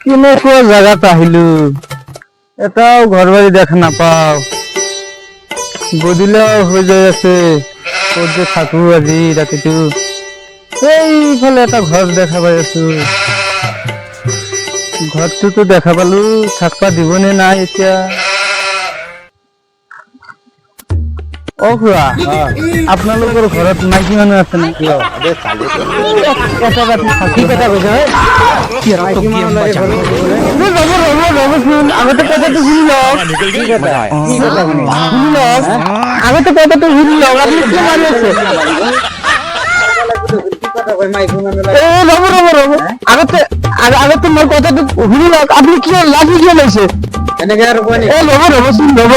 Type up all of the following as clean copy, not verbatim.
কেনেকুৱা জাগাত আহিলো, এটাও ঘৰ বাৰী দেখা নাপাও। গধূলিও হৈ যাই আছে, ক'ত যে থাকো আজি ৰাতিটো। এইফালে এটা ঘৰ দেখা পাই আছো, ঘৰটোতো দেখা পালো, থাকবা দিবনে নাই এতিয়া। অ খুড়া, আপোনালোকৰ ঘৰত মাইকী মানুহ আছে নেকি? এটা ৰাতি থাকি কথা কৈছে ৰবচোন, আগতে কথাটো শুনি লওক। আগতে কথাটো শুনি লওক, আপুনি কি মাৰি আছে? ৰব আগতে মোৰ কথাটো শুনি লওক, আপুনি কিয় লাগি কিয় লৈছে? ৰবচোন ৰব,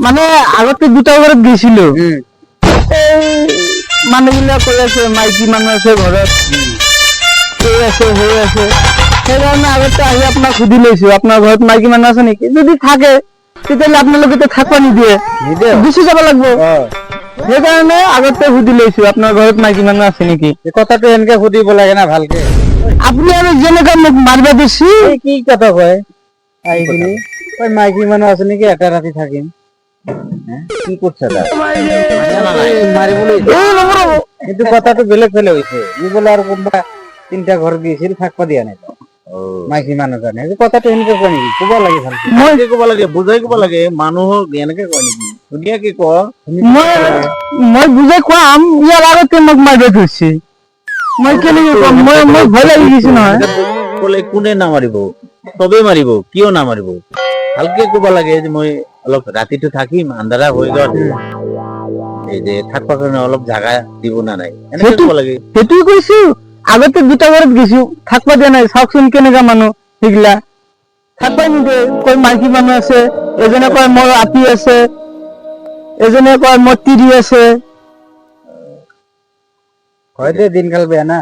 মানে আগতে দুটা ঘৰত গৈছিলো, মানুহবিলাক কৈ আছে মাইকী মানুহ আছে ঘৰত, হৈ আছে সেইকাৰণে আগতে আহি আপোনাক সুধি লৈছো, আপোনাৰ ঘৰত মাইকী মানুহ আছে নেকি? যদি থাকে তেতিয়াহ'লে আপোনালোকে থাকবা নিদিয়ে, গুচি যাব লাগিব। সেইকাৰণে আগতে সুধি লৈছো আপোনাৰ ঘৰত মাইকী মানুহ আছে নেকি। কথাটো এনেকে সুধিব লাগে না ভালকে। আপুনি আৰু যেনেকে মোক মাৰিব দিছি। কি কথা কয় আহি কিনি, মাইকী মানুহ আছে নেকি, এটা ৰাতি থাকিম। কি করছে মারিবলৈ কিন্তু কথাটো বেলেগ ফেলে হয়েছে। ই বলে আর কোনবা তিনটা ঘর দিয়েছিল থাকবা দিয়া নাই মাইকী মানুহ জানে কথাটো এনেকে কয় নেকি? কব লাগে ভালকে কব লাগে, বুজাই কব লাগে। মানুহক এনেকে কয় নেকি? ধুনীয়াকে ক। মই বুজাই কোৱাম, ইয়াৰ আগতে মোক মাৰিব ধৰিছে। মই কেনেকে কম, মই ভয় লাগি গৈছে নহয়। কলে কোনে নামাৰিব? চবেই মাৰিব, কিয় নামাৰিব? ভালকে কব লাগে যে মই অলপ ৰাতিটো থাকিম, আন্ধাৰা হৈ গল, এই যে থাকবাৰ কাৰণে অলপ জাগা দিব না নাই, এনেকে কব লাগে। সেইটোৱে কৈছো, আগতে দুটা ঘৰত গৈছো, থাকবা দিয়া নাই। চাওকচোন কেনেকা মানুহ সেইগিলা, থাকবাই নিদিয়ে। কয় মাইকী মানুহ আছে, এজনে কয় মোৰ আপি আছে, এজনে কয় মোৰ তিৰি আছে। হয়তো দিনকাল বেয়া না।